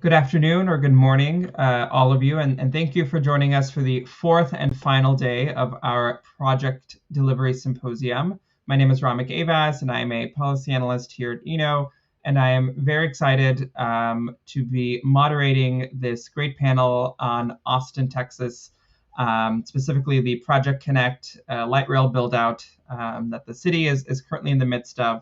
Good afternoon or good morning, all of you, and thank you for joining us for the fourth and final day of our Project Delivery Symposium. My name is Ramik Avas, and I am a policy analyst here at Eno, and I am very excited to be moderating this great panel on Austin, Texas, specifically the Project Connect light rail build-out that the city is currently in the midst of.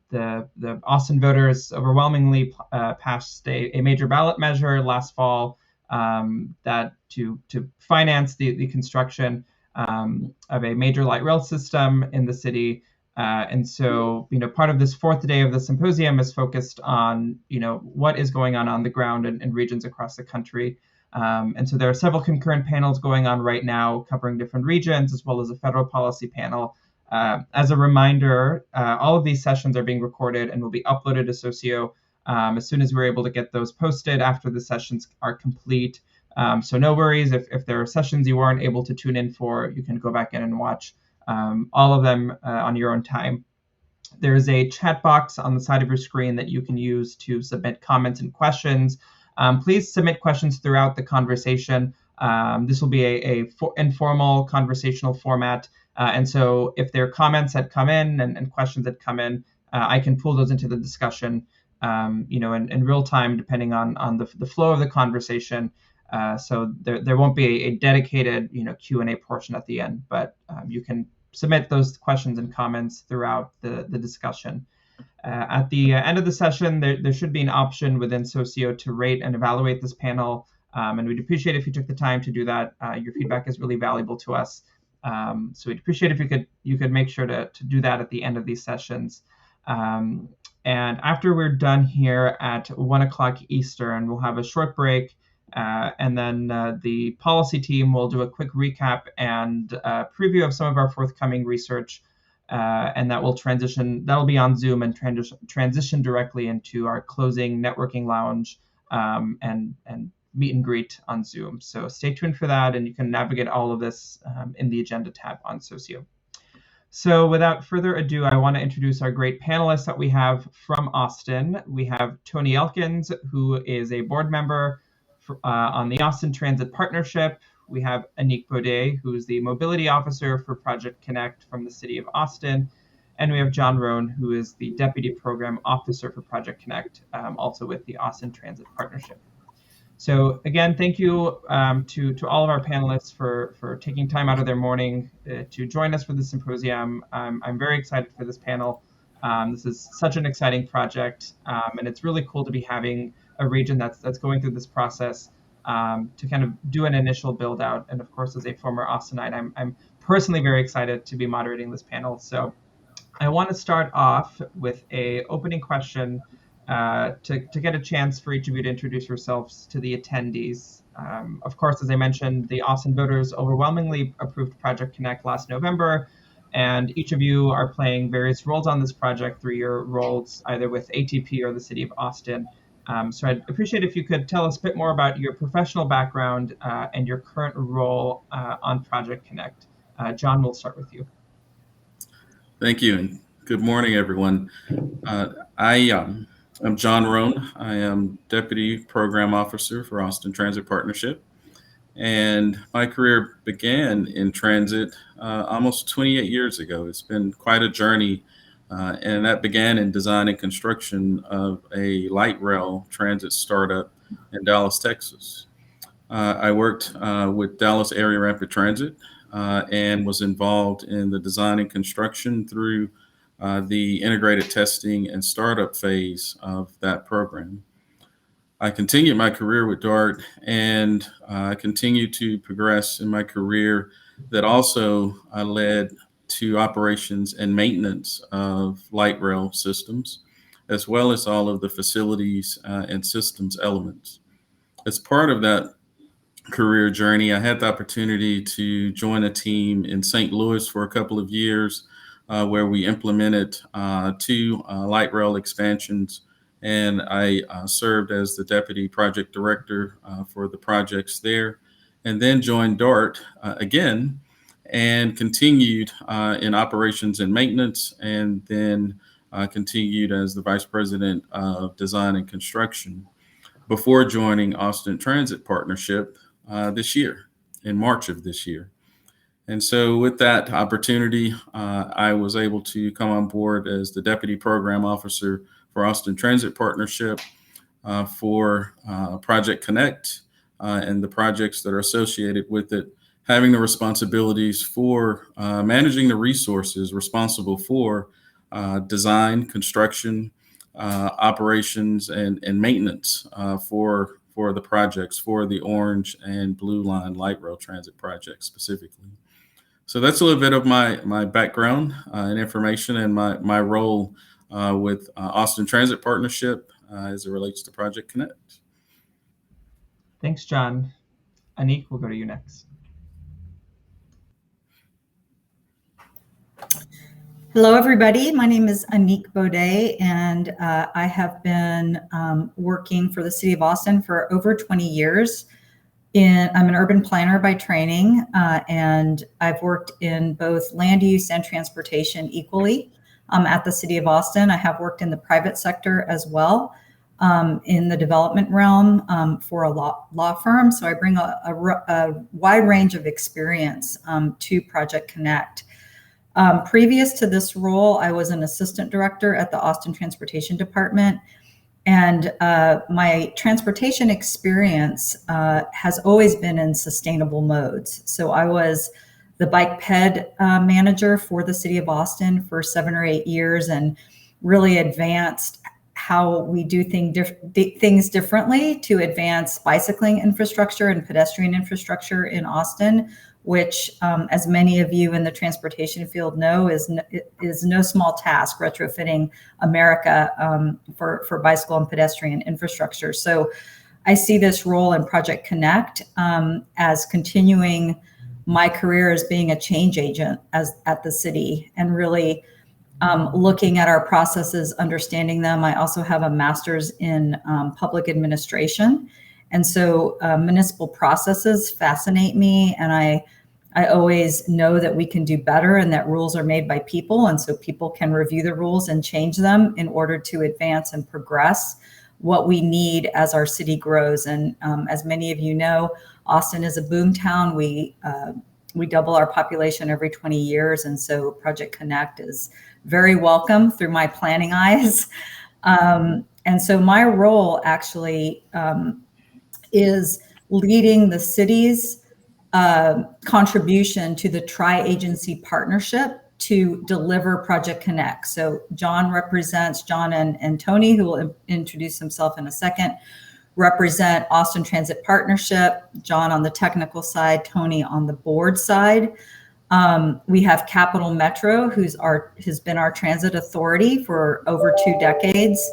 The Austin voters overwhelmingly passed a major ballot measure last fall that to finance the construction of a major light rail system in the city. And so, part of this fourth day of the symposium is focused on, what is going on the ground in regions across the country. And so there are several concurrent panels going on right now covering different regions, as well as a federal policy panel. As a reminder, all of these sessions are being recorded and will be uploaded to Socio as soon as we're able to get those posted after the sessions are complete. So no worries, if there are sessions you weren't able to tune in for, you can go back in and watch all of them on your own time. There's a chat box on the side of your screen that you can use to submit comments and questions. Please submit questions throughout the conversation. This will be a informal conversational format. And so if there are comments that come in and questions that come in, I can pull those into the discussion, in real time, depending on the flow of the conversation. So there won't be a dedicated, Q&A portion at the end, but you can submit those questions and comments throughout the discussion. At the end of the session, there should be an option within Socio to rate and evaluate this panel. And we'd appreciate if you took the time to do that. Your feedback is really valuable to us. So we'd appreciate if you could make sure to do that at the end of these sessions. And after we're done here at 1 o'clock Eastern, we'll have a short break. And then the policy team will do a quick recap and preview of some of our forthcoming research. And that'll be on Zoom and transition directly into our closing networking lounge and meet and greet on Zoom. So stay tuned for that, and you can navigate all of this in the agenda tab on Socio. So without further ado, I want to introduce our great panelists that we have from Austin. We have Tony Elkins, who is a board member on the Austin Transit Partnership. We have Anik Baudet, who's the mobility officer for Project Connect from the city of Austin. And we have John Rohn, who is the deputy program officer for Project Connect, also with the Austin Transit Partnership. So again, thank you to all of our panelists for taking time out of their morning to join us for the symposium. I'm very excited for this panel. This is such an exciting project, and it's really cool to be having a region that's going through this process to kind of do an initial build out. And of course, as a former Austinite, I'm personally very excited to be moderating this panel. So I want to start off with a opening question to get a chance for each of you to introduce yourselves to the attendees. Of course, as I mentioned, the Austin voters overwhelmingly approved Project Connect last November, and each of you are playing various roles on this project through your roles either with ATP or the City of Austin. So I'd appreciate if you could tell us a bit more about your professional background and your current role on Project Connect. John, we'll start with you. Thank you, and good morning, everyone. I'm John Rohn. I am Deputy Program Officer for Austin Transit Partnership, and my career began in transit almost 28 years ago. It's been quite a journey, and that began in design and construction of a light rail transit startup in Dallas, Texas. I worked with Dallas Area Rapid Transit and was involved in the design and construction through the integrated testing and startup phase of that program. I continued my career with DART and continued to progress in my career that also led to operations and maintenance of light rail systems, as well as all of the facilities and systems elements. As part of that career journey, I had the opportunity to join a team in St. Louis for a couple of years where we implemented two light rail expansions, and I served as the deputy project director for the projects there, and then joined DART again and continued in operations and maintenance, and then continued as the vice president of design and construction. before joining Austin Transit Partnership this year, in March of this year. And so with that opportunity, I was able to come on board as the Deputy Program Officer for Austin Transit Partnership for Project Connect and the projects that are associated with it, having the responsibilities for managing the resources responsible for design, construction, operations, and maintenance for the projects, for the Orange and Blue Line light rail transit projects specifically. So that's a little bit of my background and information and my role with Austin Transit Partnership as it relates to Project Connect. Thanks, John. Anik, we'll go to you next. Hello, everybody. My name is Anik Baudet, and I have been working for the City of Austin for over 20 years. I'm an urban planner by training, and I've worked in both land use and transportation equally at the City of Austin. I have worked in the private sector as well, in the development realm for a law firm. So I bring a wide range of experience to Project Connect. Previous to this role, I was an assistant director at the Austin Transportation Department. And my transportation experience has always been in sustainable modes. So I was the bike ped manager for the City of Austin for 7 or 8 years and really advanced how we do things differently to advance bicycling infrastructure and pedestrian infrastructure in Austin, which, as many of you in the transportation field know, is no small task, retrofitting America for bicycle and pedestrian infrastructure. So I see this role in Project Connect as continuing my career as being a change agent at the city and really looking at our processes, understanding them. I also have a master's in public administration. And so municipal processes fascinate me, and I always know that we can do better and that rules are made by people. And so people can review the rules and change them in order to advance and progress what we need as our city grows. And as many of you know, Austin is a boom town. We double our population every 20 years. And so Project Connect is very welcome through my planning eyes. And so my role actually is leading the city's contribution to the tri-agency partnership to deliver Project Connect. So John and Tony, who will introduce himself in a second, represent Austin Transit Partnership, John on the technical side, Tony on the board side. We have Capital Metro, has been our transit authority for over 2 decades.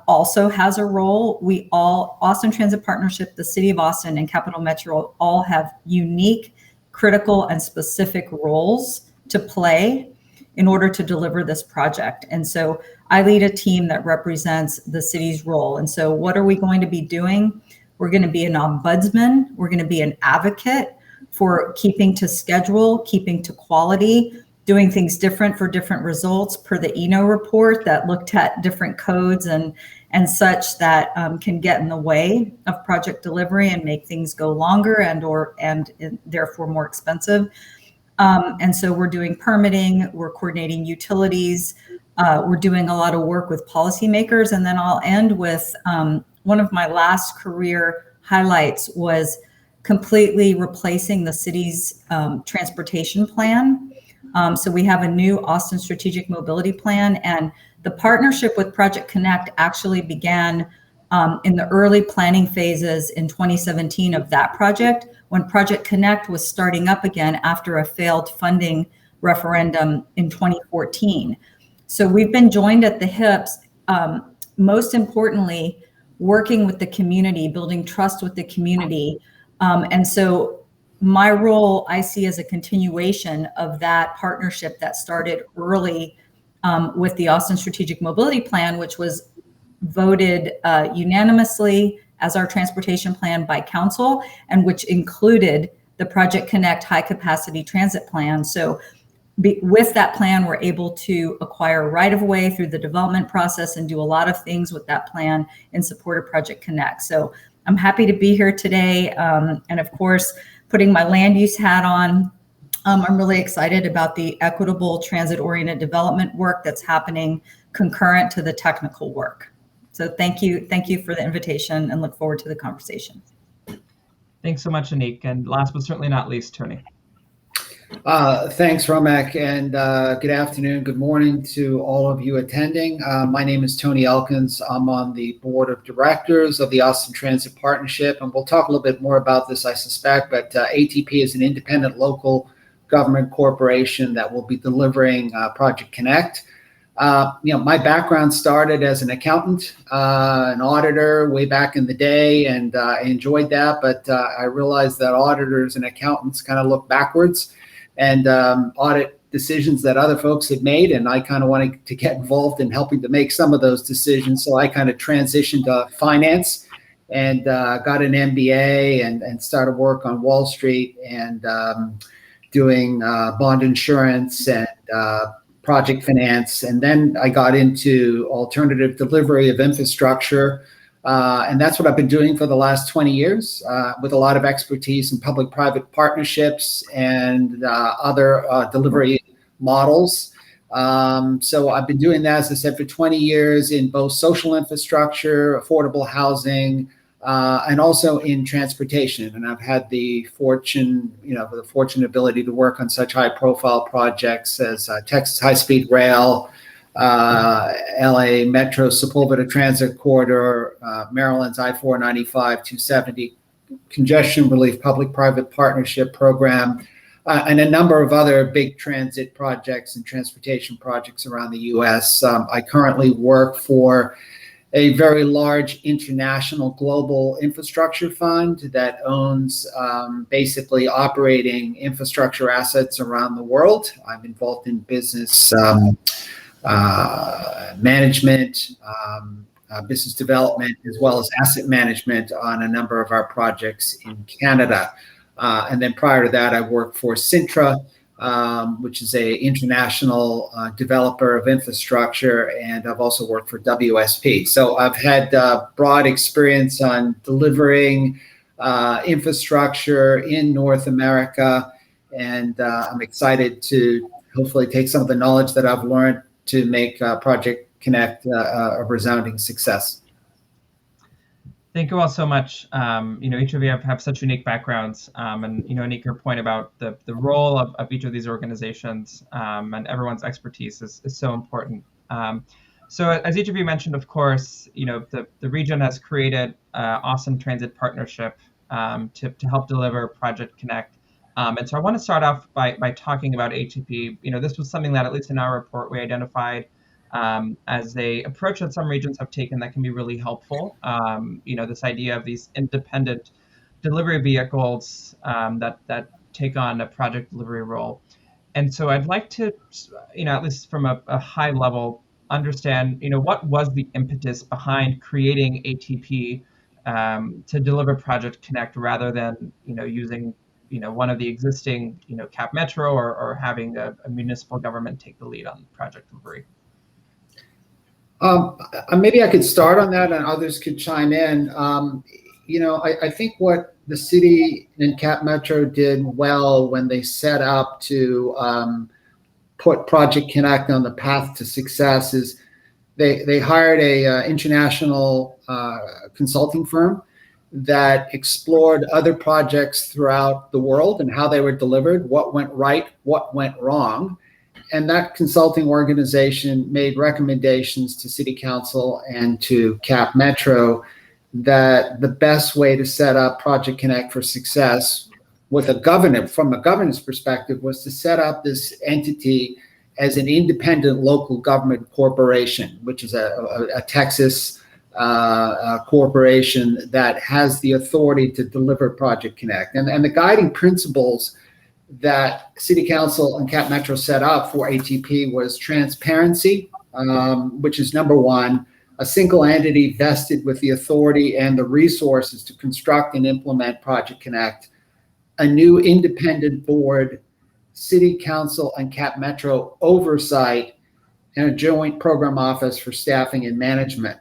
Also has a role. Austin Transit Partnership, the City of Austin, and Capital Metro all have unique, critical, and specific roles to play in order to deliver this project. And so I lead a team that represents the city's role. And so what are we going to be doing? We're going to be an ombudsman. We're going to be an advocate for keeping to schedule, keeping to quality, doing things different for different results per the ENO report that looked at different codes and such that can get in the way of project delivery and make things go longer and therefore more expensive. And so we're doing permitting, we're coordinating utilities, we're doing a lot of work with policymakers. And then I'll end with one of my last career highlights was completely replacing the city's transportation plan. So we have a new Austin Strategic Mobility Plan, and the partnership with Project Connect actually began in the early planning phases in 2017 of that project, when Project Connect was starting up again after a failed funding referendum in 2014. So we've been joined at the hips, most importantly, working with the community, building trust with the community. And so my role I see as a continuation of that partnership that started early with the Austin Strategic Mobility Plan, which was voted unanimously as our transportation plan by council, and which included the Project Connect High Capacity Transit Plan. So with that plan, we're able to acquire right of way through the development process and do a lot of things with that plan in support of Project Connect. So I'm happy to be here today. And of course, putting my land use hat on, I'm really excited about the equitable transit-oriented development work that's happening concurrent to the technical work. So thank you for the invitation, and look forward to the conversation. Thanks so much, Anik. And last but certainly not least, Tony. Thanks, Romek, and good afternoon, good morning to all of you attending. My name is Tony Elkins. I'm on the board of directors of the Austin Transit Partnership, and we'll talk a little bit more about this, I suspect, but ATP is an independent local government corporation that will be delivering Project Connect. My background started as an accountant, an auditor way back in the day, and I enjoyed that, but I realized that auditors and accountants kind of look backwards and audit decisions that other folks had made, and I kind of wanted to get involved in helping to make some of those decisions, so I kind of transitioned to finance and got an MBA and started work on Wall Street and doing bond insurance and project finance. And then I got into alternative delivery of infrastructure. And that's what I've been doing for the last 20 years with a lot of expertise in public-private partnerships and other delivery models. So I've been doing that, as I said, for 20 years in both social infrastructure, affordable housing, and also in transportation. And I've had the fortunate ability to work on such high-profile projects as Texas High-Speed Rail, LA Metro Sepulveda Transit Corridor, Maryland's I-495-270 Congestion Relief Public-Private Partnership Program, and a number of other big transit projects and transportation projects around the U.S. I currently work for a very large international global infrastructure fund that owns basically operating infrastructure assets around the world. I'm involved in business management, business development, as well as asset management on a number of our projects in Canada. And then prior to that, I worked for Sintra, which is a international developer of infrastructure, and I've also worked for WSP. So I've had broad experience on delivering infrastructure in North America, and I'm excited to hopefully take some of the knowledge that I've learned to make Project Connect a resounding success. Thank you all so much. Each of you have such unique backgrounds, and Anik, your point about the role of each of these organizations and everyone's expertise is so important. So as each of you mentioned, of course, the region has created Austin Transit Partnership to help deliver Project Connect. And so I want to start off by talking about ATP. This was something that, at least in our report, we identified as a approach that some regions have taken that can be really helpful. This idea of these independent delivery vehicles that take on a project delivery role. And so I'd like to, at least from a high level, understand, what was the impetus behind creating ATP to deliver Project Connect rather than, using, one of the existing, Cap Metro or having a municipal government take the lead on project delivery. Maybe I could start on that and others could chime in. I think what the city and Cap Metro did well when they set up to put Project Connect on the path to success is they hired a international consulting firm that explored other projects throughout the world and how they were delivered, what went right, what went wrong. And that consulting organization made recommendations to City Council and to Cap Metro that the best way to set up Project Connect for success from a governance perspective was to set up this entity as an independent local government corporation, which is a Texas corporation that has the authority to deliver Project Connect. And the guiding principles that City Council and Cap Metro set up for ATP was transparency, which is number one, a single entity vested with the authority and the resources to construct and implement Project Connect, a new independent board City Council and Cap Metro oversight and a joint program office for staffing and management.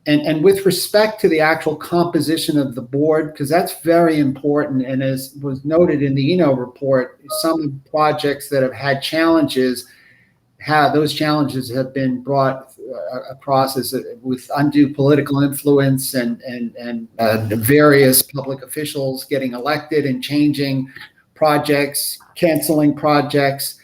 And with respect to the actual composition of the board, because that's very important, and as was noted in the report, some of the projects that have had challenges, those challenges have been brought across with undue political influence and various public officials getting elected and changing projects, canceling projects.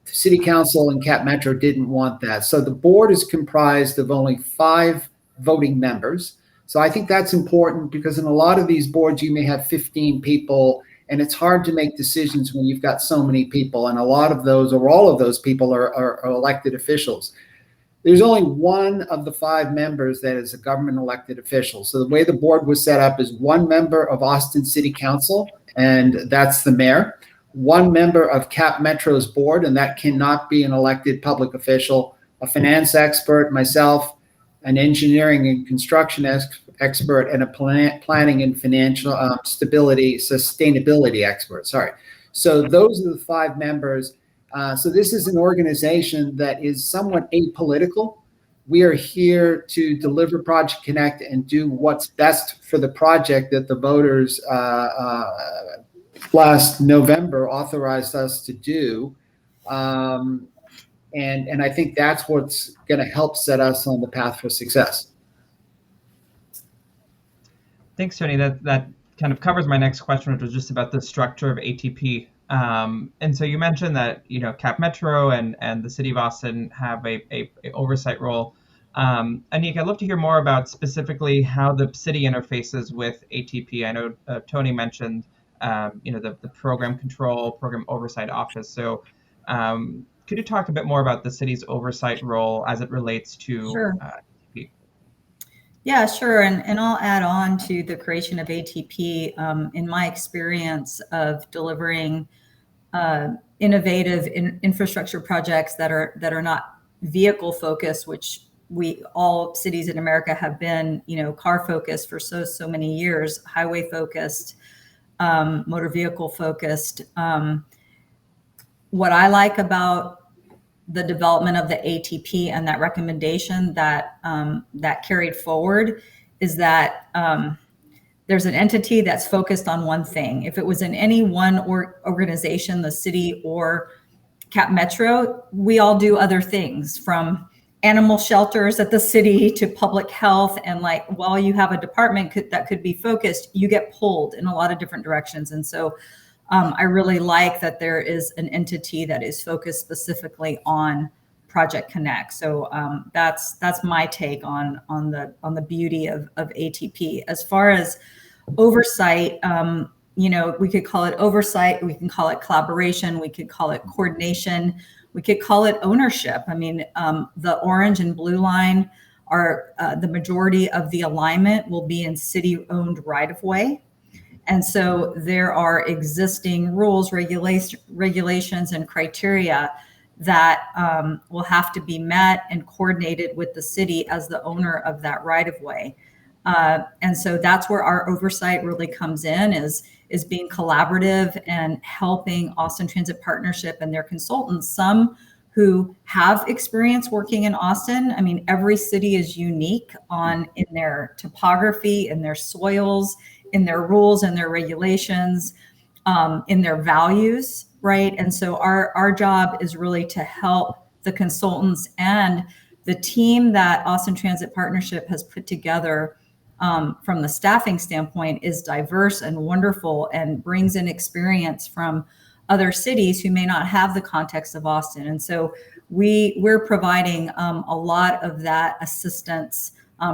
City Council and Cap Metro didn't want that. So the board is comprised of only 5 voting members. So I think that's important because in a lot of these boards, you may have 15 people, and it's hard to make decisions when you've got so many people. And a lot of those, or all of those people are elected officials. There's only one of the 5 members that is a government elected official. So the way the board was set up is 1 member of Austin City Council, and that's the mayor. 1 member of Cap Metro's board, and that cannot be an elected public official, a finance expert, myself, an engineering and construction expert, and a planning and financial sustainability expert. Sorry. So those are the 5 members. So this is an organization that is somewhat apolitical. We are here to deliver Project Connect and do what's best for the project that the voters last November authorized us to do. And I think that's what's going to help set us on the path for success. Thanks, Tony. That kind of covers my next question, which was just about the structure of ATP. And so you mentioned that, Cap Metro and the City of Austin have a oversight role. Anik, I'd love to hear more about specifically how the city interfaces with ATP. I know Tony mentioned the program control, program oversight office. So could you talk a bit more about the city's oversight role as it relates to ATP? Yeah, sure. And I'll add on to the creation of ATP. In my experience of delivering innovative infrastructure projects that are not vehicle focused, which all cities in America have been, car focused for so many years, highway focused, motor vehicle focused. What I like about the development of the ATP and that recommendation that carried forward is that there's an entity that's focused on one thing. If it was in any one organization, the city or Cap Metro, we all do other things, from animal shelters at the city to public health. And while you have a department that could be focused, you get pulled in a lot of different directions. And so I really like that there is an entity that is focused specifically on Project Connect. So that's my take on the beauty of ATP. As far as oversight, we could call it oversight, we can call it collaboration, we could call it coordination, we could call it ownership. I mean, the orange and blue line are the majority of the alignment will be in city-owned right-of-way. And so there are existing rules, regulations, and criteria that will have to be met and coordinated with the city as the owner of that right-of-way. And so that's where our oversight really comes in, is being collaborative and helping Austin Transit Partnership and their consultants, some who have experience working in Austin. I mean, every city is unique in their topography, in their soils, in their rules and their regulations, in their values, right? And so our job is really to help the consultants and the team that Austin Transit Partnership has put together. From the staffing standpoint, is diverse and wonderful and brings in experience from other cities who may not have the context of Austin. And so we're providing a lot of that assistance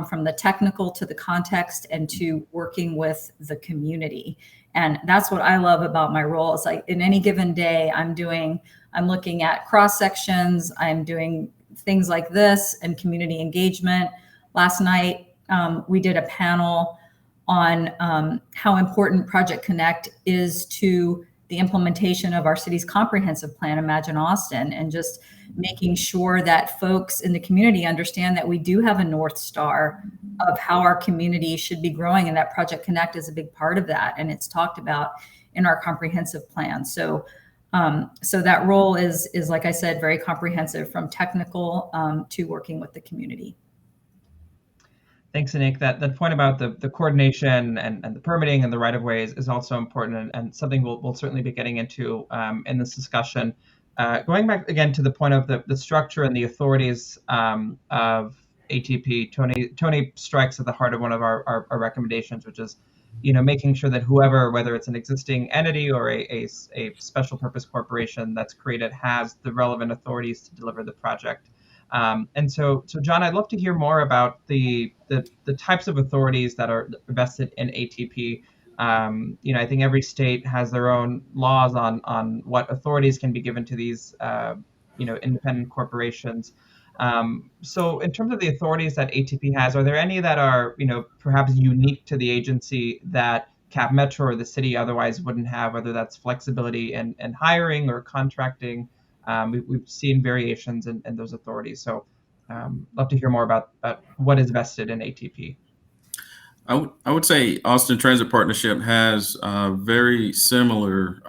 from the technical to the context and to working with the community. And that's what I love about my role. It's like in any given day, I'm looking at cross sections, I'm doing things like this and community engagement. Last night, we did a panel on how important Project Connect is to the implementation of our city's comprehensive plan, Imagine Austin, and just making sure that folks in the community understand that we do have a North Star of how our community should be growing, and that Project Connect is a big part of that. And it's talked about in our comprehensive plan. So that role is like I said, very comprehensive, from technical to working with the community. Thanks, Anik. That point about the coordination and the permitting and the right of ways is also important, and something we'll certainly be getting into in this discussion. Going back again to the point of the structure and the authorities of ATP, Tony strikes at the heart of one of our recommendations, which is, making sure that whoever, whether it's an existing entity or a special purpose corporation that's created, has the relevant authorities to deliver the project. And so John, I'd love to hear more about the types of authorities that are vested in ATP. I think every state has their own laws on what authorities can be given to these, independent corporations. So in terms of the authorities that ATP has, are there any that are, perhaps unique to the agency that Cap Metro or the city otherwise wouldn't have, whether that's flexibility in hiring or contracting? We've seen variations in those authorities. So love to hear more about what is vested in ATP. I would say Austin Transit Partnership has very similar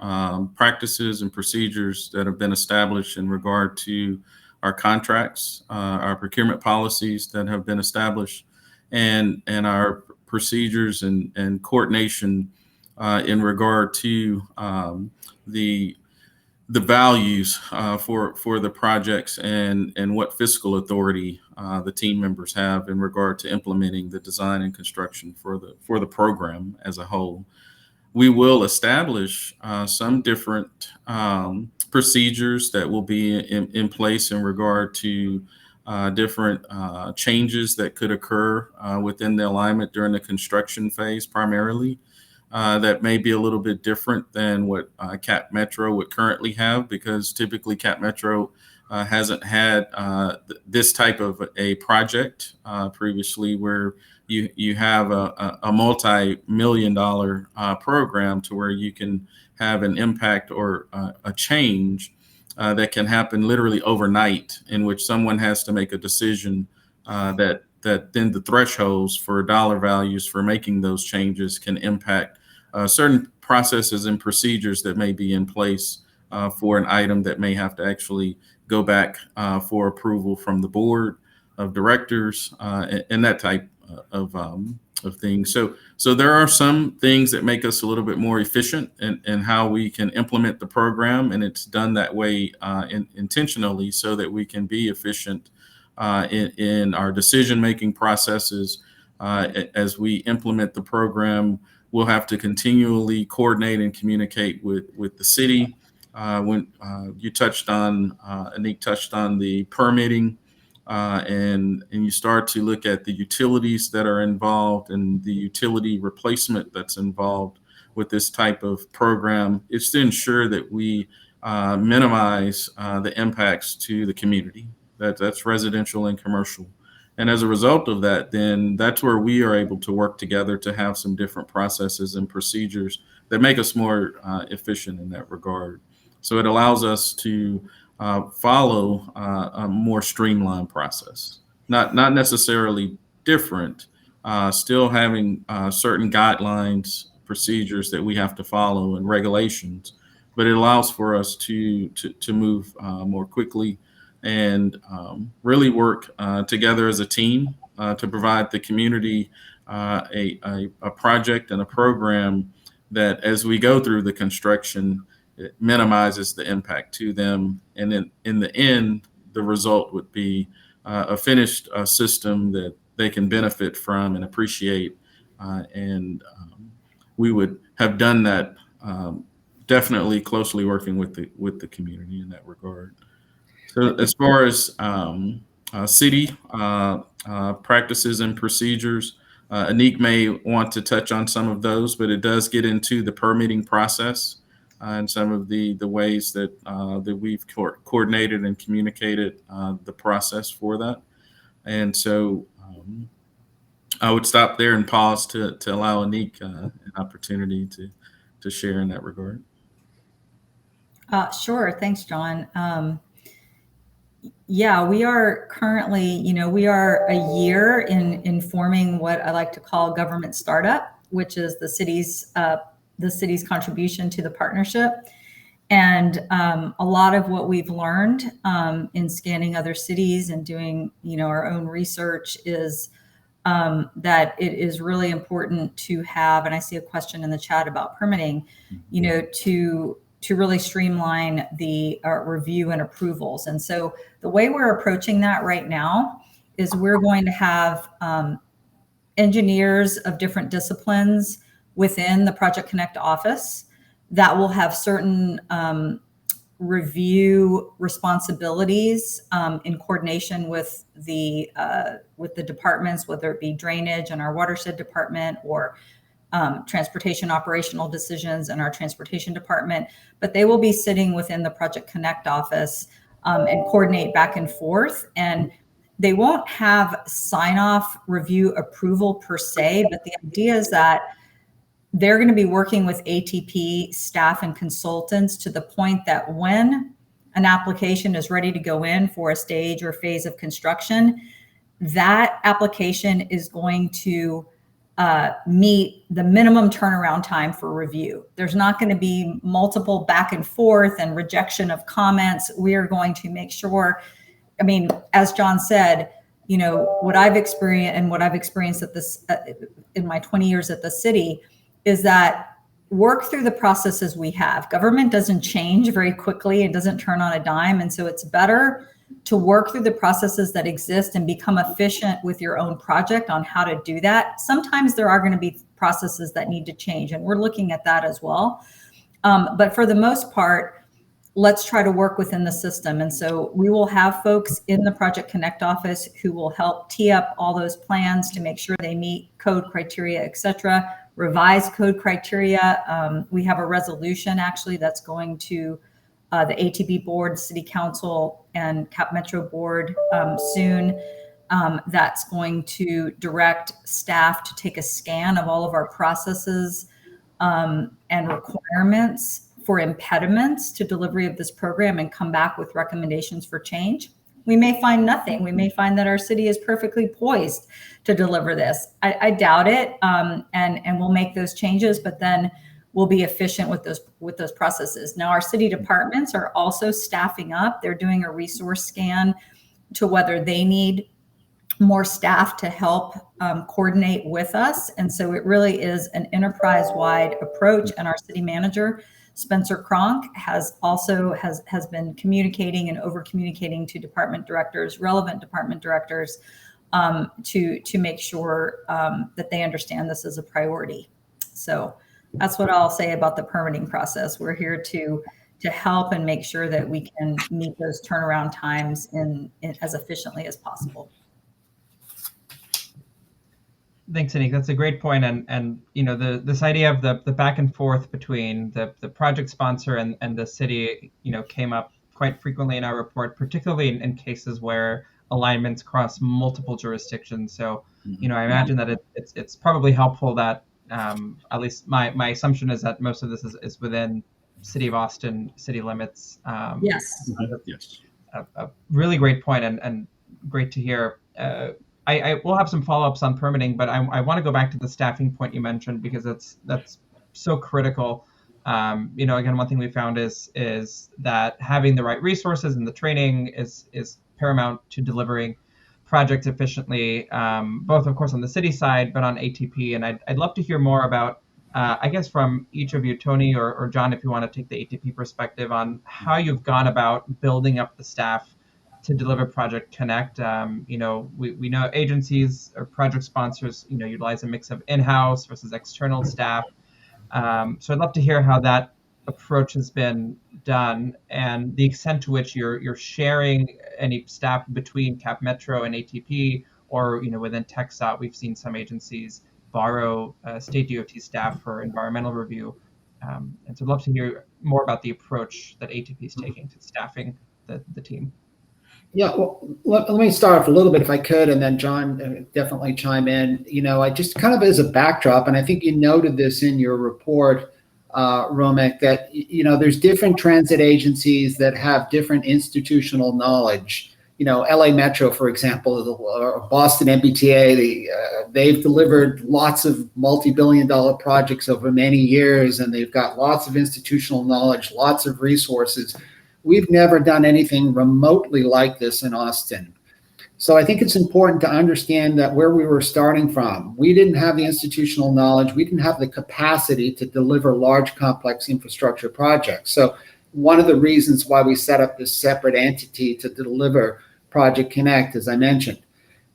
practices and procedures that have been established in regard to our contracts, our procurement policies that have been established, and our procedures and coordination in regard to the values for the projects and what fiscal authority the team members have in regard to implementing the design and construction for the program as a whole. We will establish some different procedures that will be in place in regard to different changes that could occur within the alignment during the construction phase primarily. That may be a little bit different than what Cap Metro would currently have, because typically Cap Metro hasn't had this type of a project previously, where you have a multi-million-dollar program to where you can have an impact or a change that can happen literally overnight, in which someone has to make a decision that then the thresholds for dollar values for making those changes can impact certain processes and procedures that may be in place for an item that may have to actually go back for approval from the board of directors and that type of things. So there are some things that make us a little bit more efficient in how we can implement the program, and it's done that way intentionally so that we can be efficient in our decision-making processes. As we implement the program, we'll have to continually coordinate and communicate with the city. When you touched on, Anik touched on the permitting, and you start to look at the utilities that are involved and the utility replacement that's involved with this type of program, it's to ensure that we minimize the impacts to the community. That's residential and commercial. And as a result of that, then that's where we are able to work together to have some different processes and procedures that make us more efficient in that regard. So it allows us to follow a more streamlined process, not necessarily different, still having certain guidelines, procedures that we have to follow and regulations, but it allows for us to move more quickly and really work together as a team to provide the community a project and a program that, as we go through the construction, it minimizes the impact to them. And then in the end, the result would be a finished system that they can benefit from and appreciate. And we would have done that definitely closely working with the community in that regard. So as far as city practices and procedures, Anik may want to touch on some of those, but it does get into the permitting process and some of the ways that we've coordinated and communicated the process for that. And so I would stop there and pause to allow Anik an opportunity to share in that regard. Sure. Thanks, John. Yeah, we are currently, we are a year in forming what I like to call government startup, which is the city's the city's contribution to the partnership. And a lot of what we've learned in scanning other cities and doing, our own research is that it is really important to have, and I see a question in the chat about permitting, to really streamline the review and approvals. And so the way we're approaching that right now is we're going to have engineers of different disciplines within the Project Connect office that will have certain review responsibilities in coordination with the departments, whether it be drainage and our watershed department or transportation operational decisions in our transportation department. But they will be sitting within the Project Connect office and coordinate back and forth. And they won't have sign-off review approval per se, but the idea is that they're going to be working with ATP staff and consultants to the point that when an application is ready to go in for a stage or phase of construction, that application is going to meet the minimum turnaround time for review. There's not going to be multiple back and forth and rejection of comments. We are going to make sure, as John said, what I've experienced at this in my 20 years at the city is that work through the processes we have. Government doesn't change very quickly. It doesn't turn on a dime. And so it's better to work through the processes that exist and become efficient with your own project on how to do that. Sometimes there are going to be processes that need to change, and we're looking at that as well. But for the most part, let's try to work within the system. And so we will have folks in the Project Connect office who will help tee up all those plans to make sure they meet code criteria, et cetera, revise code criteria. We have a resolution actually that's going to the ATB board, city council, and Cap Metro board soon. That's going to direct staff to take a scan of all of our processes and requirements for impediments to delivery of this program and come back with recommendations for change. We may find nothing. We may find that our city is perfectly poised to deliver this. I doubt it, and we'll make those changes, but then we'll be efficient with those processes. Now, our city departments are also staffing up. They're doing a resource scan to whether they need more staff to help coordinate with us. And so it really is an enterprise-wide approach. And our city manager, Spencer Cronk, has been communicating and over communicating to department directors, relevant department directors, to make sure that they understand this as a priority. So that's what I'll say about the permitting process. We're here to help and make sure that we can meet those turnaround times in as efficiently as possible. Thanks, Anik. That's a great point. And this idea of the back and forth between the project sponsor and the city, came up quite frequently in our report, particularly in cases where alignments cross multiple jurisdictions. So, I imagine that it's probably helpful that at least my assumption is that most of this is within City of Austin city limits. Yes. Yes. A really great point and great to hear. I will have some follow-ups on permitting, but I want to go back to the staffing point you mentioned because that's so critical. Again, one thing we found is that having the right resources and the training is paramount to delivering projects efficiently, both of course on the city side, but on ATP. And I'd love to hear more about, I guess from each of you, Tony or John, if you want to take the ATP perspective on how you've gone about building up the staff to deliver Project Connect. We know agencies or project sponsors, utilize a mix of in-house versus external staff. So I'd love to hear how that approach has been done and the extent to which you're sharing any staff between Cap Metro and ATP, or within TxDOT. We've seen some agencies borrow state DOT staff for environmental review. And so I'd love to hear more about the approach that ATP is taking to staffing the team. Yeah, well, let me start off a little bit if I could, and then John definitely chime in. I just kind of as a backdrop, and I think you noted this in your report, Romek, that, there's different transit agencies that have different institutional knowledge LA Metro, for example, or Boston MBTA, they've delivered lots of multi-billion-dollar projects over many years, and they've got lots of institutional knowledge, lots of resources. We've never done anything remotely like this in Austin. So I think it's important to understand that where we were starting from, we didn't have the institutional knowledge, we didn't have the capacity to deliver large, complex infrastructure projects. So one of the reasons why we set up this separate entity to deliver Project Connect, as I mentioned.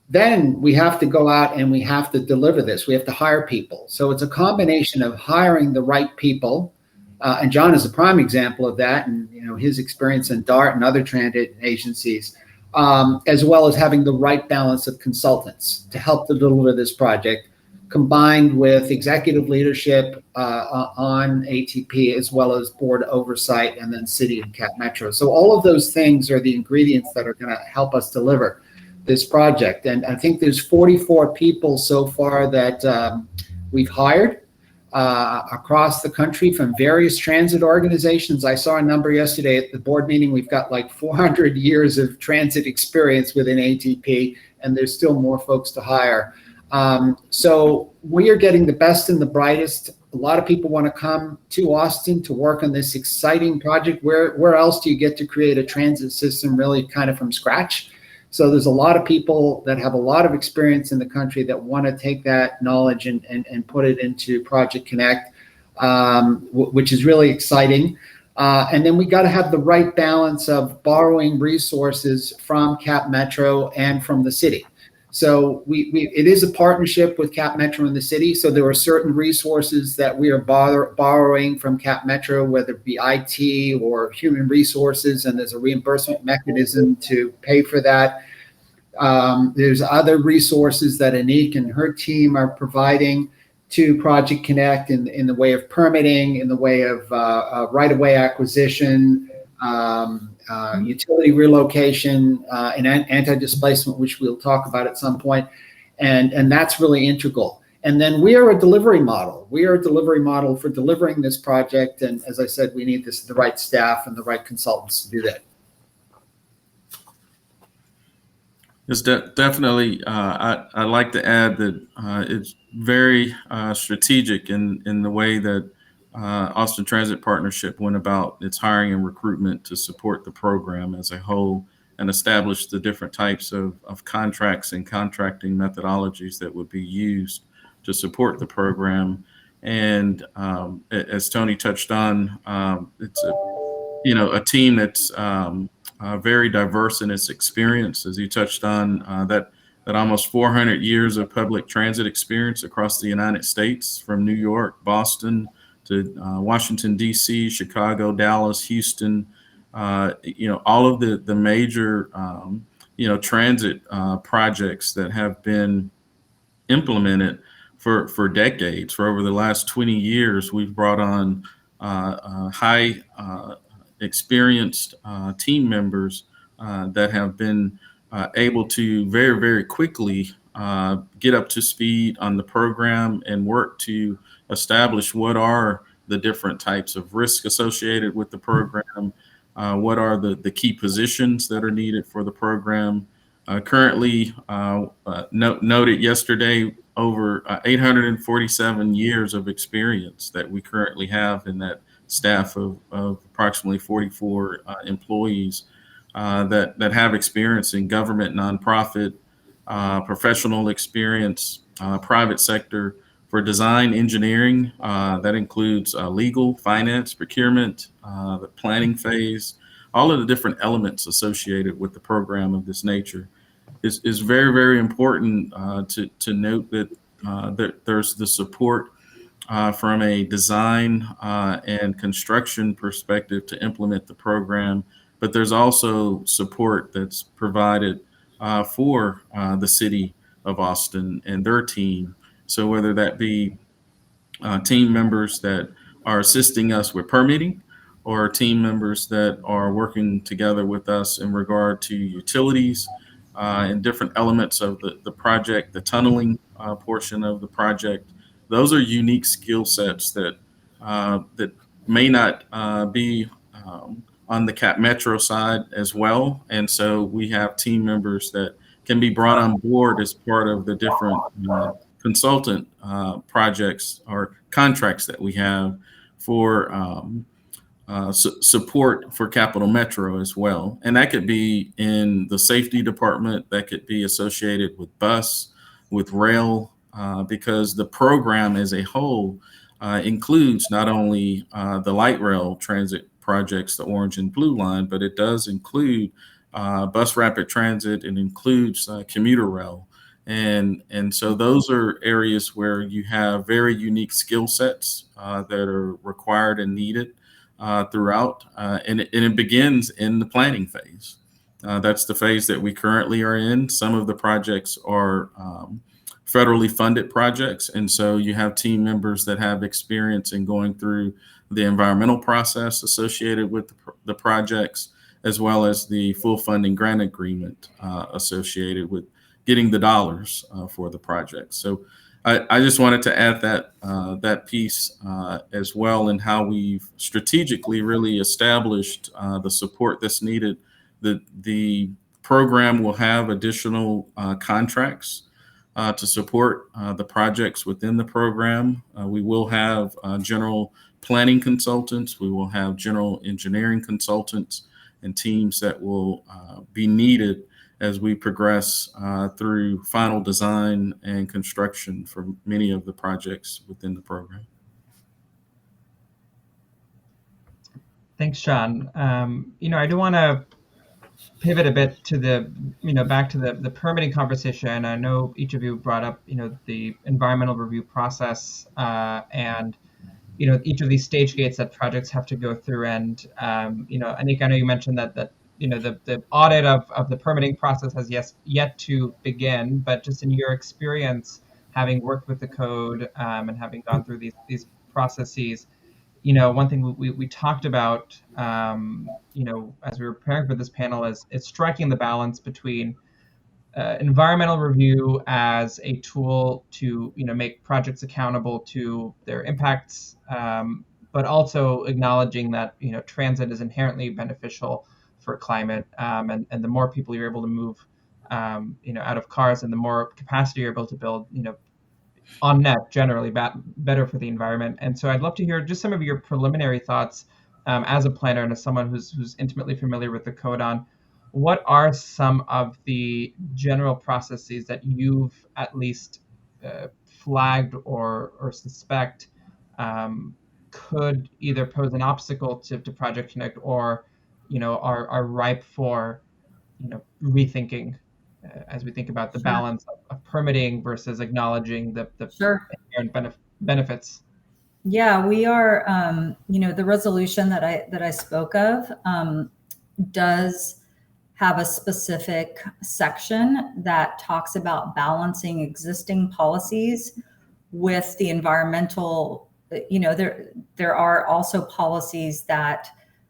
Then we have to go out and we have to deliver this. We have to hire people. So it's a combination of hiring the right people, and John is a prime example of that, and his experience in DART and other transit agencies, as well as having the right balance of consultants to help to deliver this project, combined with executive leadership on ATP, as well as board oversight, and then city and Cap Metro. So all of those things are the ingredients that are going to help us deliver this project. And I think there's 44 people so far that we've hired across the country from various transit organizations. I saw a number yesterday at the board meeting. We've got like 400 years of transit experience within ATP, and there's still more folks to hire. So we are getting the best and the brightest. A lot of people want to come to Austin to work on this exciting project. Where else do you get to create a transit system really kind of from scratch? So there's a lot of people that have a lot of experience in the country that want to take that knowledge and put it into Project Connect, which is really exciting. And then we got to have the right balance of borrowing resources from Cap Metro and from the city. So it is a partnership with Cap Metro and the city. So there are certain resources that we are borrowing from Cap Metro, whether it be IT or human resources, and there's a reimbursement mechanism to pay for that. There's other resources that Anik and her team are providing to Project Connect in the way of permitting, in the way of right-of-way acquisition, utility relocation, and anti-displacement, which we'll talk about at some point. And that's really integral. And then we are a delivery model. We are a delivery model for delivering this project. And as I said, we need the right staff and the right consultants to do that. It's definitely, I'd like to add that it's very strategic in the way that Austin Transit Partnership went about its hiring and recruitment to support the program as a whole and establish the different types of contracts and contracting methodologies that would be used to support the program. And as Tony touched on, it's a team that's very diverse in its experience, as you touched on, that almost 400 years of public transit experience across the United States, from New York, Boston, to Washington, D.C., Chicago, Dallas, Houston, all of the major, transit projects that have been implemented for decades. For over the last 20 years, we've brought on high experienced team members that have been able to very, very quickly get up to speed on the program and work to establish what are the different types of risk associated with the program, what are the key positions that are needed for the program. Currently, noted yesterday, over 847 years of experience that we currently have in that staff of approximately 44 employees that have experience in government, nonprofit, professional experience, private sector, for design, engineering. That includes legal, finance, procurement, the planning phase, all of the different elements associated with the program of this nature. Is very, very important to note that there's the support from a design and construction perspective to implement the program, but there's also support that's provided for the city of Austin and their team. So whether that be team members that are assisting us with permitting, or team members that are working together with us in regard to utilities and different elements of the project, the tunneling portion of the project. Those are unique skill sets that may not be on the Cap Metro side as well. And so we have team members that can be brought on board as part of the different consultant projects or contracts that we have for support for Capital Metro as well. And that could be in the safety department, that could be associated with bus, with rail, because the program as a whole includes not only the light rail transit projects, the orange and blue line, but it does include bus rapid transit and includes commuter rail. And so those are areas where you have very unique skill sets that are required and needed throughout. And it begins in the planning phase. That's the phase that we currently are in. Some of the projects are federally funded projects. And so you have team members that have experience in going through the environmental process associated with the projects, as well as the full funding grant agreement associated with getting the dollars for the project. So I just wanted to add that piece as well, and how we've strategically really established the support that's needed. The program will have additional contracts to support the projects within the program. We will have general planning consultants. We will have general engineering consultants and teams that will be needed as we progress through final design and construction for many of the projects within the program. Thanks, John. I do want to pivot a bit to back to the permitting conversation. I know each of you brought up, the environmental review process and, each of these stage gates that projects have to go through. And, Anik, I know you mentioned that the audit of the permitting process has yet to begin, but just in your experience, having worked with the code and having gone through these processes, one thing we talked about, as we were preparing for this panel is striking the balance between environmental review as a tool to, make projects accountable to their impacts, but also acknowledging that, transit is inherently beneficial for climate, and the more people you're able to move, out of cars, and the more capacity you're able to build, on net, generally better for the environment. And so I'd love to hear just some of your preliminary thoughts as a planner and as someone who's intimately familiar with the code on what are some of the general processes that you've at least flagged or suspect could either pose an obstacle to Project Connect or, are ripe for, rethinking as we think about the balance of permitting versus acknowledging the inherent benefits. Yeah, we are, the resolution that I spoke of does have a specific section that talks about balancing existing policies with the environmental, there are also policies that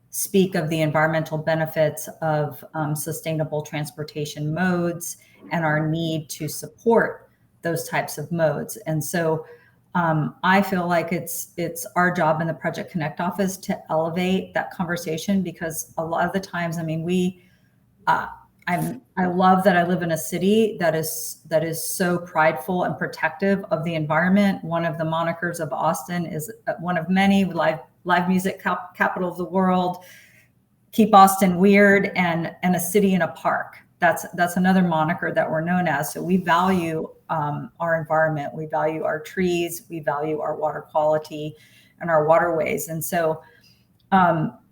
speak of the environmental benefits of sustainable transportation modes and our need to support those types of modes. And so I feel like it's our job in the Project Connect office to elevate that conversation, because a lot of the times, I love that I live in a city that is so prideful and protective of the environment. One of the monikers of Austin is one of many, live music capital of the world, keep Austin weird, and a city in a park. That's another moniker that we're known as. So we value our environment, we value our trees, we value our water quality and our waterways. And so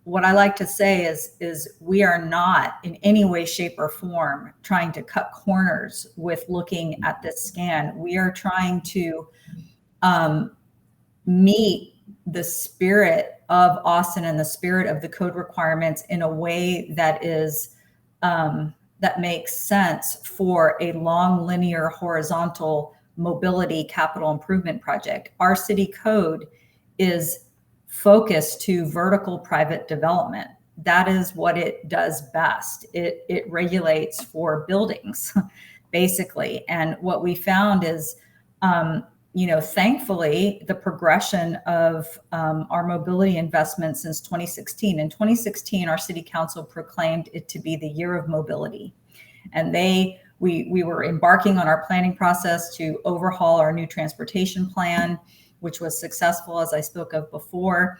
what I like to say is we are not in any way, shape, or form trying to cut corners with looking at this scan. We are trying to meet the spirit of Austin and the spirit of the code requirements in a way that is that makes sense for a long, linear, horizontal mobility capital improvement project. Our city code is focused to vertical private development. That is what it does best. It regulates for buildings, basically. And what we found is thankfully, the progression of our mobility investment since 2016. In 2016, our city council proclaimed it to be the year of mobility. And we were embarking on our planning process to overhaul our new transportation plan, which was successful, as I spoke of before.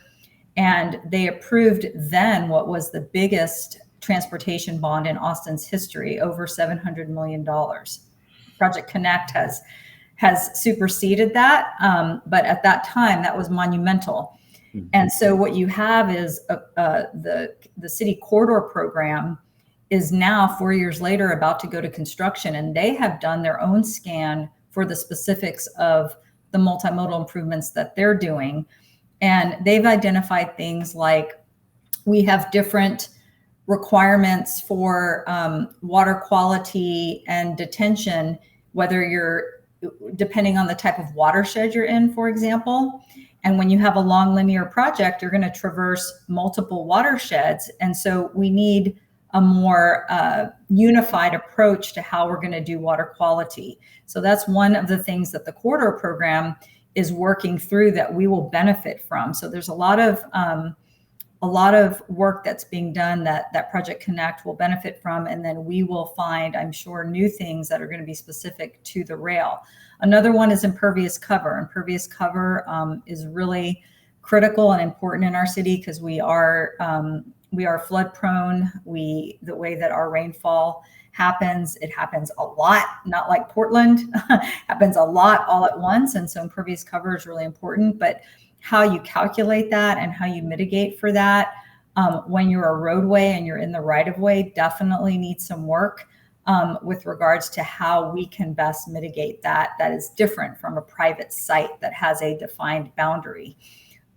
And they approved then what was the biggest transportation bond in Austin's history, over $700 million. Project Connect has superseded that. But at that time, that was monumental. Mm-hmm. And so what you have is the city corridor program is now 4 years later about to go to construction, and they have done their own scan for the specifics of the multimodal improvements that they're doing. And they've identified things like we have different requirements for water quality and detention, depending on the type of watershed you're in, for example. And when you have a long linear project, you're going to traverse multiple watersheds. And so we need a more unified approach to how we're going to do water quality. So that's one of the things that the corridor program is working through that we will benefit from. So there's a lot of work that's being done that Project Connect will benefit from, and then we will find, I'm sure, new things that are going to be specific to the rail. Another one is impervious cover. Impervious cover is really critical and important in our city because we are flood prone. The way that our rainfall happens, it happens a lot, not like Portland, happens a lot all at once. And so impervious cover is really important, but how you calculate that and how you mitigate for that when you're a roadway and you're in the right of way definitely needs some work with regards to how we can best mitigate that. That is different from a private site that has a defined boundary.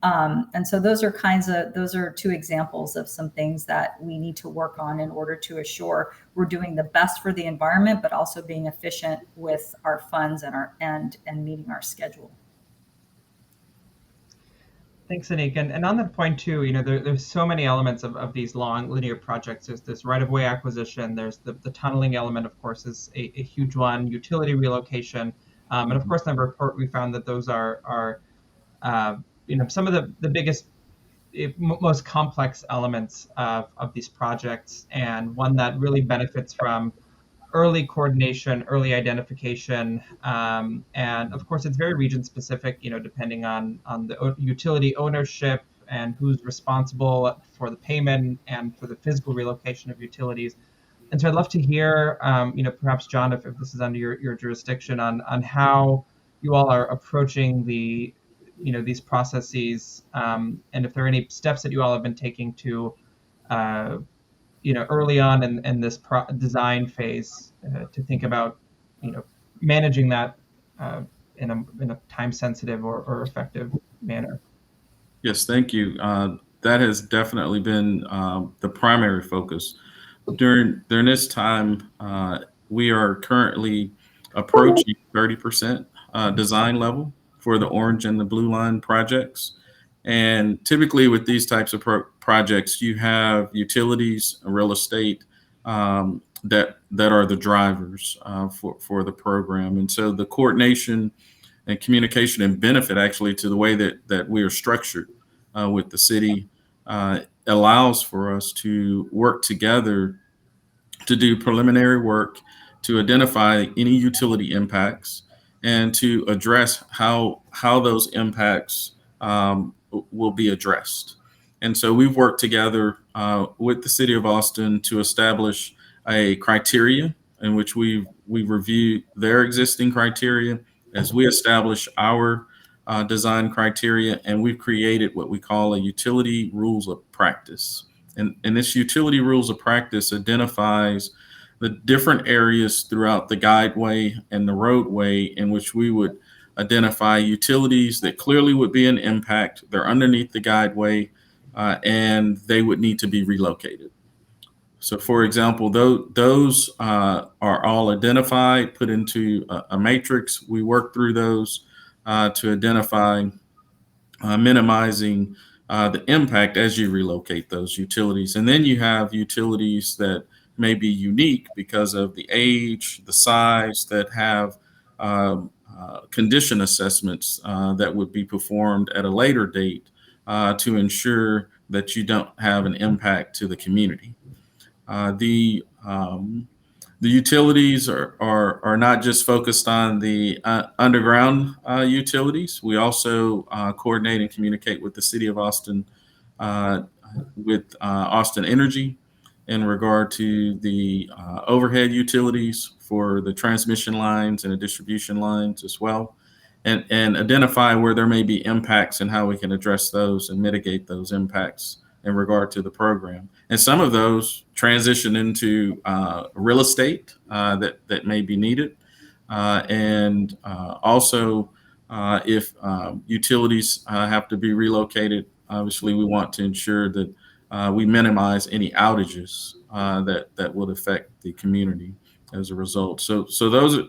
And so those are two examples of some things that we need to work on in order to assure we're doing the best for the environment, but also being efficient with our funds and meeting our schedule. Thanks, Anik. And on that point too, there's so many elements of these long linear projects. There's this right-of-way acquisition. There's the tunneling element, of course, is a huge one. Utility relocation, and of course, in the report we found that those are some of the biggest, most complex elements of these projects, and one that really benefits from early coordination, early identification, and of course it's very region specific, depending on the utility ownership and who's responsible for the payment and for the physical relocation of utilities. And so I'd love to hear, perhaps John, if this is under your jurisdiction, on how you all are approaching these processes, and if there are any steps that you all have been taking to early on in this design phase to think about, managing that in a time-sensitive or effective manner. Yes, thank you. That has definitely been the primary focus. During this time, we are currently approaching 30% design level for the orange and the blue line projects. And typically with these types of projects, you have utilities, real estate that are the drivers for the program. And so the coordination and communication and benefit actually to the way that we are structured with the city allows for us to work together to do preliminary work to identify any utility impacts and to address how those impacts will be addressed. And so we've worked together with the city of Austin to establish a criteria in which we review their existing criteria as we establish our design criteria, and we've created what we call a utility rules of practice. And this utility rules of practice identifies the different areas throughout the guideway and the roadway in which we would identify utilities that clearly would be an impact. They're underneath the guideway and they would need to be relocated. So for example, those are all identified, put into a matrix. We work through those to identify minimizing the impact as you relocate those utilities. And then you have utilities that may be unique because of the age, the size, that have condition assessments that would be performed at a later date to ensure that you don't have an impact to the community. The utilities are not just focused on the underground utilities. We also coordinate and communicate with the City of Austin, with Austin Energy, in regard to the overhead utilities for the transmission lines and the distribution lines as well, and identify where there may be impacts and how we can address those and mitigate those impacts in regard to the program. And some of those transition into real estate that may be needed. And also, if utilities have to be relocated, obviously we want to ensure that we minimize any outages that would affect the community as a result. So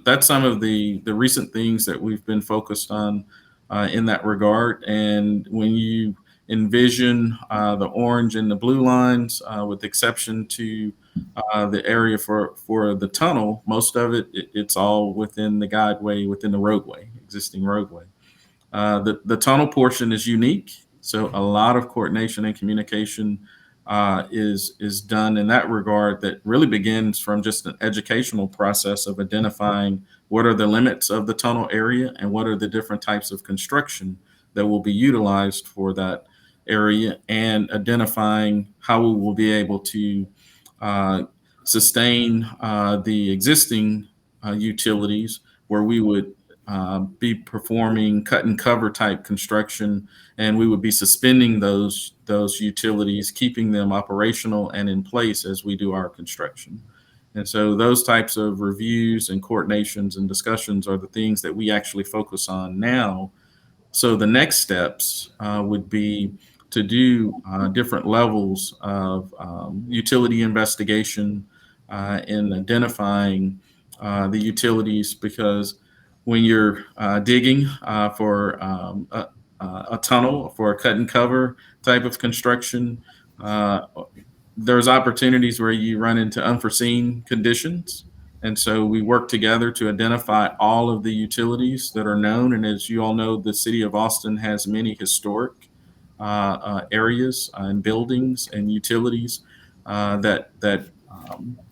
that's some of the recent things that we've been focused on in that regard. And when you envision the orange and the blue lines, with exception to the area for the tunnel, most of it's all within the guideway, within the roadway, existing roadway. The tunnel portion is unique, so a lot of coordination and communication is done in that regard. That really begins from just an educational process of identifying what are the limits of the tunnel area and what are the different types of construction that will be utilized for that area, and identifying how we will be able to sustain the existing utilities, where we would be performing cut and cover type construction, and we would be suspending those utilities, keeping them operational and in place as we do our construction. And so those types of reviews and coordinations and discussions are the things that we actually focus on now. So the next steps would be to do different levels of utility investigation in identifying the utilities, because when you're digging for a tunnel, for a cut and cover type of construction, there's opportunities where you run into unforeseen conditions. And so we work together to identify all of the utilities that are known. And as you all know, the City of Austin has many historic areas and buildings and utilities that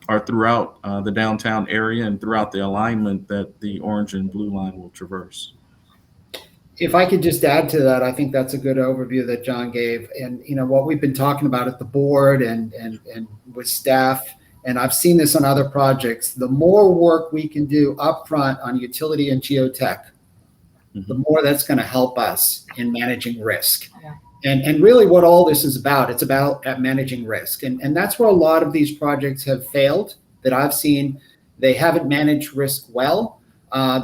are throughout the downtown area and throughout the alignment that the orange and blue line will traverse. If I could just add to that, I think that's a good overview that John gave. And, what we've been talking about at the board and with staff, and I've seen this on other projects, the more work we can do upfront on utility and geotech, the more that's going to help us in managing risk. Yeah. And really what all this is about, it's about managing risk. And that's where a lot of these projects have failed that I've seen. They haven't managed risk well.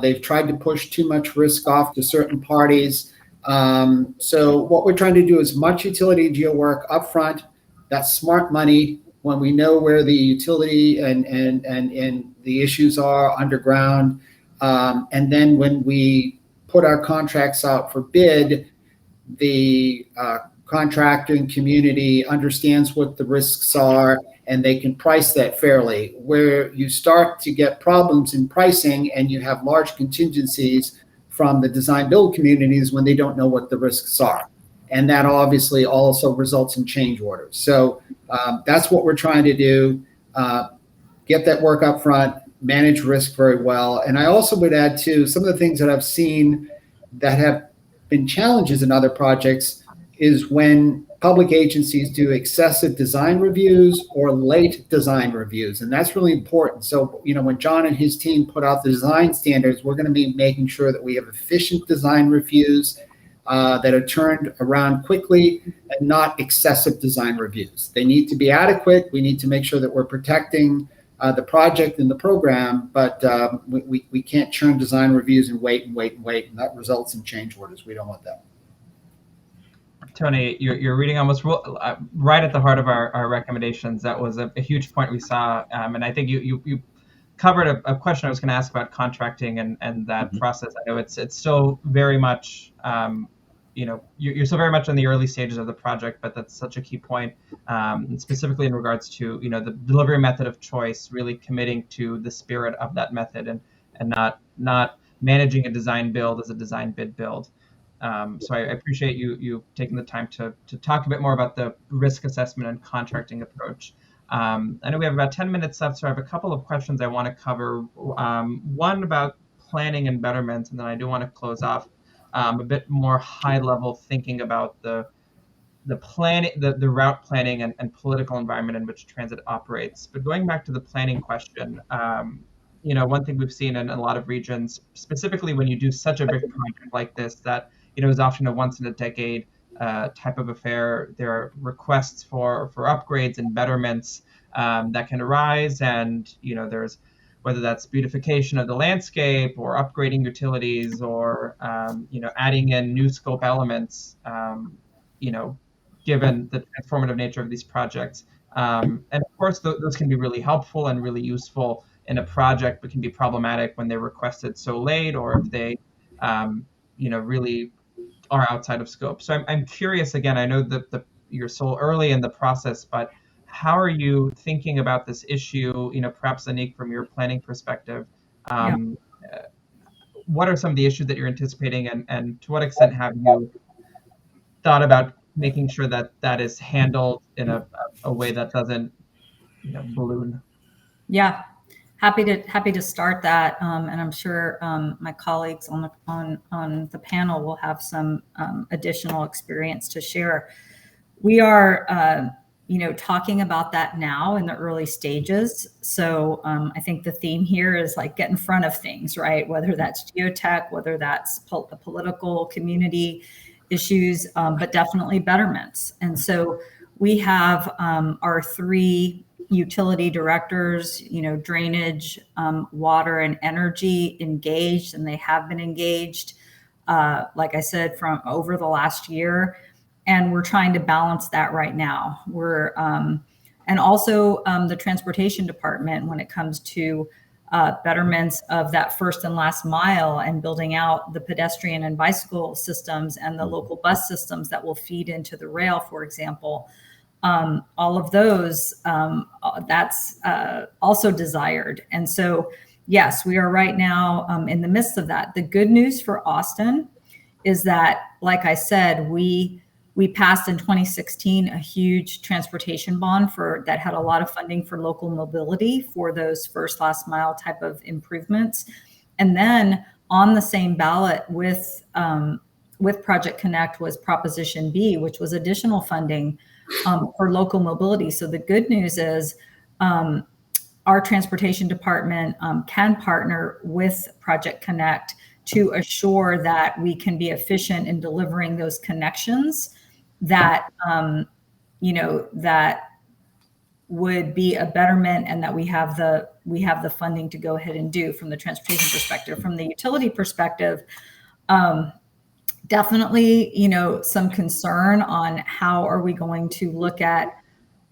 They've tried to push too much risk off to certain parties. So what we're trying to do is much utility and geo work upfront. That's smart money when we know where the utility and the issues are underground. And then when we put our contracts out for bid, the contracting community understands what the risks are, and they can price that fairly. Where you start to get problems in pricing and you have large contingencies from the design build communities when they don't know what the risks are. And that obviously also results in change orders. So that's what we're trying to do. Get that work up front, manage risk very well. And I also would add too, some of the things that I've seen that have been challenges in other projects is when public agencies do excessive design reviews or late design reviews. And that's really important. So, when John and his team put out the design standards, we're going to be making sure that we have efficient design reviews that are turned around quickly and not excessive design reviews. They need to be adequate. We need to make sure that we're protecting the project and the program, but we can't churn design reviews and wait, and that results in change orders. We don't want that. Tony, you're reading almost right at the heart of our recommendations. That was a huge point we saw, and I think you covered a question I was going to ask about contracting and that process. I know it's still very much, you're still very much in the early stages of the project, but that's such a key point, specifically in regards to the delivery method of choice, really committing to the spirit of that method and not managing a design build as a design bid build. So I appreciate you taking the time to talk a bit more about the risk assessment and contracting approach. I know we have about 10 minutes left, so I have a couple of questions I want to cover. One about planning and betterment, and then I do want to close off a bit more high level thinking about the planning, the route planning and political environment in which transit operates. But going back to the planning question, one thing we've seen in a lot of regions, specifically when you do such a big project like this, that is often a once in a decade type of affair. There are requests for upgrades and betterments that can arise, and there's whether that's beautification of the landscape or upgrading utilities or adding in new scope elements. You know, Given the transformative nature of these projects. And of course, those can be really helpful and really useful in a project, but can be problematic when they're requested so late or if they, really are outside of scope. So I'm curious, again, I know that you're so early in the process, but how are you thinking about this issue, perhaps Anik, from your planning perspective? Yeah. What are some of the issues that you're anticipating, and to what extent have you thought about making sure that that is handled in a way that doesn't, balloon? Yeah, happy to start that, and I'm sure my colleagues on the panel will have some additional experience to share. We are, talking about that now in the early stages. So I think the theme here is like get in front of things, right? Whether that's geotech, whether that's political community issues, but definitely betterments. And so we have our three utility directors, drainage, water, and energy engaged, and they have been engaged, like I said, from over the last year. And we're trying to balance that right now. And also the transportation department when it comes to betterments of that first and last mile and building out the pedestrian and bicycle systems and the local bus systems that will feed into the rail, for example. All of those, that's also desired. And so, yes, we are right now in the midst of that. The good news for Austin is that, like I said, we passed in 2016 a huge transportation bond that had a lot of funding for local mobility for those first last mile type of improvements. And then on the same ballot with Project Connect was Proposition B, which was additional funding for local mobility. So the good news is our transportation department can partner with Project Connect to assure that we can be efficient in delivering those connections that that would be a betterment, and that we have the funding to go ahead and do from the transportation perspective. From the utility perspective, definitely some concern on how are we going to look at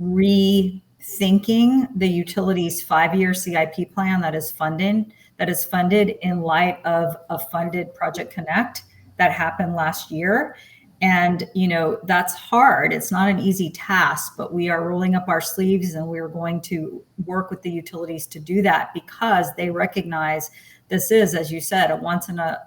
rethinking the utilities 5-year CIP plan that is funded in light of a funded Project Connect that happened last year. And, that's hard. It's not an easy task, but we are rolling up our sleeves and we're going to work with the utilities to do that, because they recognize this is, as you said, a once in a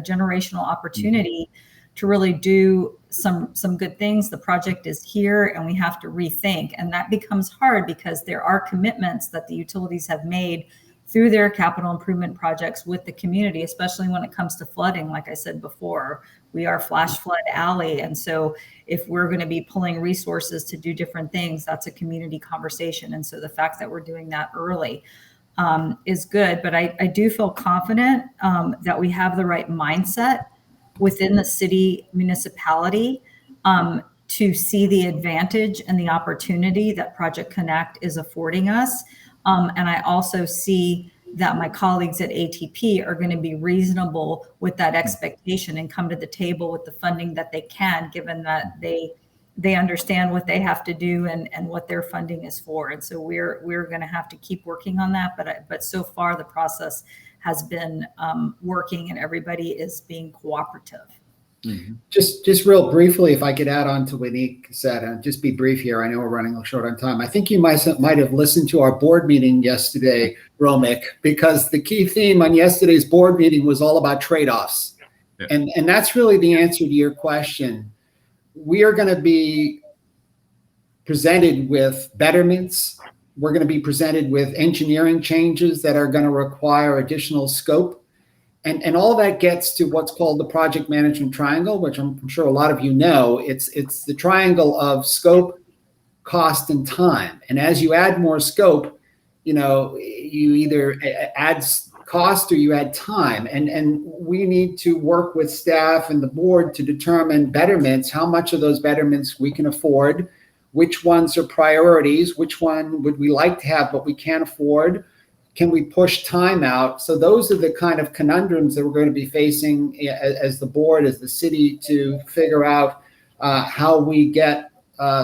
generational opportunity to really do some good things. The project is here and we have to rethink. And that becomes hard because there are commitments that the utilities have made through their capital improvement projects with the community, especially when it comes to flooding. Like I said before, we are flash flood alley. And so if we're going to be pulling resources to do different things, that's a community conversation. And so the fact that we're doing that early is good. But I do feel confident that we have the right mindset within the city municipality to see the advantage and the opportunity that Project Connect is affording us. And I also see that my colleagues at ATP are going to be reasonable with that expectation and come to the table with the funding that they can, given that they understand what they have to do and what their funding is for. And so we're going to have to keep working on that. But so far the process has been working and everybody is being cooperative. Just real briefly, if I could add on to what Nick said, and just be brief here. I know we're running short on time. I think you might have listened to our board meeting yesterday, Romik, because the key theme on yesterday's board meeting was all about trade-offs. Yeah. And that's really the answer to your question. We are going to be presented with betterments. We're going to be presented with engineering changes that are going to require additional scope. And all that gets to what's called the project management triangle, which I'm sure a lot of you know. It's the triangle of scope, cost, and time. And as you add more scope, you either add cost or you add time. And we need to work with staff and the board to determine betterments, how much of those betterments we can afford, which ones are priorities, which one would we like to have but we can't afford. Can we push time out? So those are the kind of conundrums that we're going to be facing as the board, as the city, to figure out how we get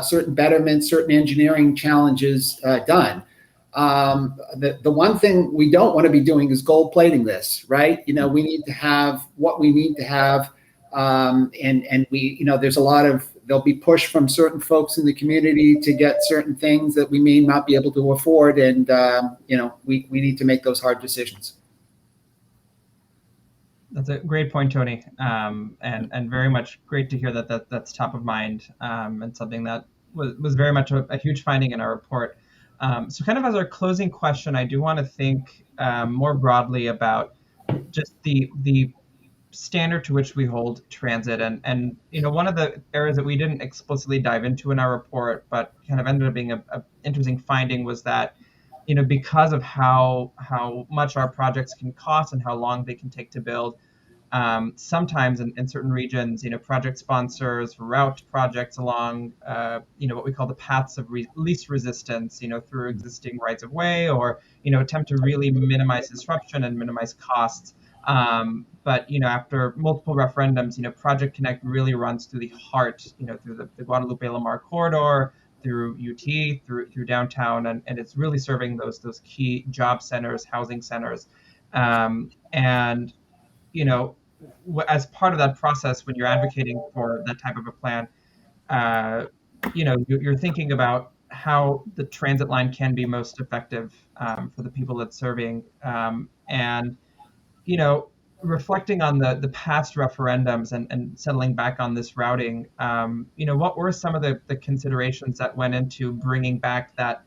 certain betterments, certain engineering challenges done. The one thing we don't want to be doing is gold plating this, right? We need to have what we need to have. And we, there's there'll be push from certain folks in the community to get certain things that we may not be able to afford. And, we need to make those hard decisions. That's a great point, Tony. And very much great to hear that's top of mind, and something that was very much a huge finding in our report. So kind of as our closing question, I do want to think more broadly about just the standard to which we hold transit. And one of the areas that we didn't explicitly dive into in our report, but kind of ended up being a interesting finding, was that, because of how much our projects can cost and how long they can take to build, sometimes in certain regions, project sponsors route projects along, what we call the paths of least resistance, through existing rights of way, or, attempt to really minimize disruption and minimize costs. But after multiple referendums, Project Connect really runs through the heart, through the Guadalupe-Lamar corridor, through UT, through downtown, and it's really serving those key job centers, housing centers, and as part of that process, when you're advocating for that type of a plan, you're thinking about how the transit line can be most effective for the people it's serving, and reflecting on the past referendums and settling back on this routing, what were some of the considerations that went into bringing back that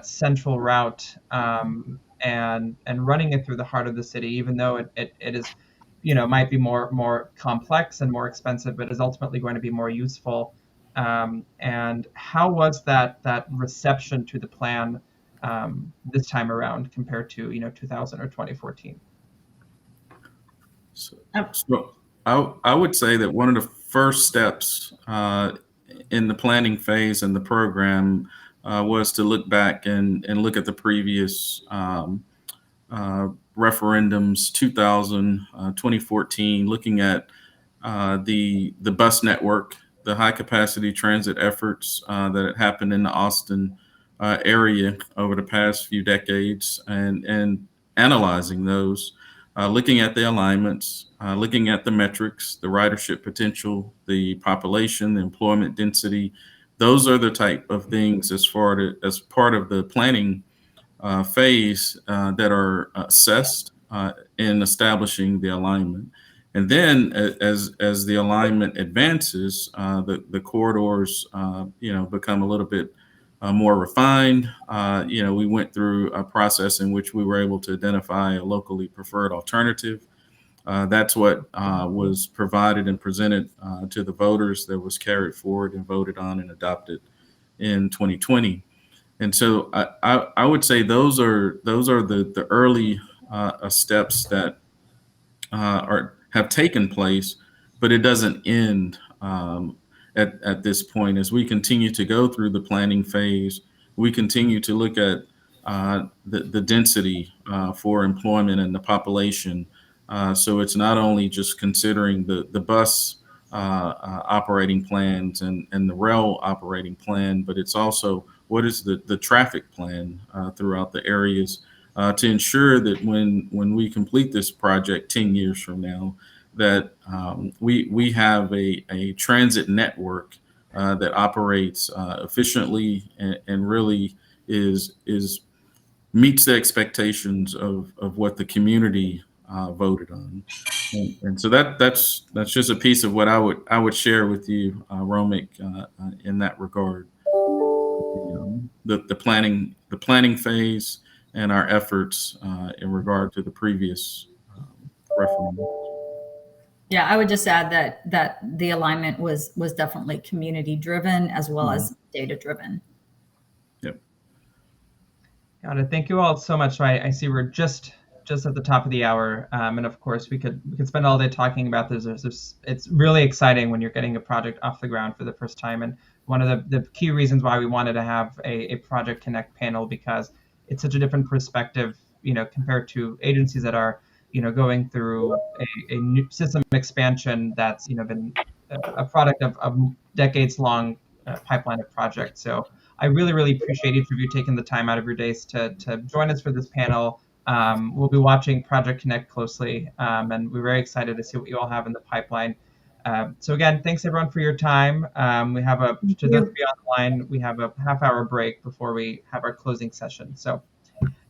central route, and running it through the heart of the city, even though it is, might be more complex and more expensive, but is ultimately going to be more useful. And how was that reception to the plan this time around compared to 2000 or 2014? So I would say that one of the first steps in the planning phase and the program was to look back and look at the previous referendums, 2000, 2014, looking at the bus network, the high capacity transit efforts that had happened in the Austin area over the past few decades, and analyzing those. Looking at the alignments, looking at the metrics, the ridership potential, the population, the employment density. Those are the type of things as part of the planning phase that are assessed in establishing the alignment. And then as the alignment advances, the corridors become a little bit more refined. We went through a process in which we were able to identify a locally preferred alternative. That's what was provided and presented to the voters, that was carried forward and voted on and adopted in 2020. And so I would say those are the early steps that have taken place, but it doesn't end at this point. As we continue to go through the planning phase, we continue to look at the density for employment and the population. So it's not only just considering the bus operating plans and the rail operating plan, but it's also what is the traffic plan throughout the areas to ensure that when we complete this project 10 years from now, that we have a transit network that operates efficiently and really is meets the expectations of what the community voted on. And so that's just a piece of what I would share with you, Romik, in that regard. The planning phase and our efforts in regard to the previous referendum. Yeah, I would just add that the alignment was definitely community driven as well as data driven. Yep. Got it. Thank you all so much. So I see we're just at the top of the hour, and of course we could spend all day talking about this. It's really exciting when you're getting a project off the ground for the first time, and one of the key reasons why we wanted to have a Project Connect panel, because it's such a different perspective, compared to agencies that are going through a new system expansion that's been a product of decades long pipeline of projects. So I really, really appreciate each of you taking the time out of your days to join us for this panel. We'll be watching Project Connect closely, and we're very excited to see what you all have in the pipeline. So again, thanks everyone for your time. We have to those of you on the line, we have a half-hour break before we have our closing session. So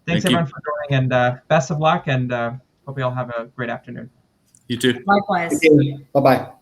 thanks everyone for joining, and best of luck, and hope you all have a great afternoon. You too. Likewise. Bye-bye.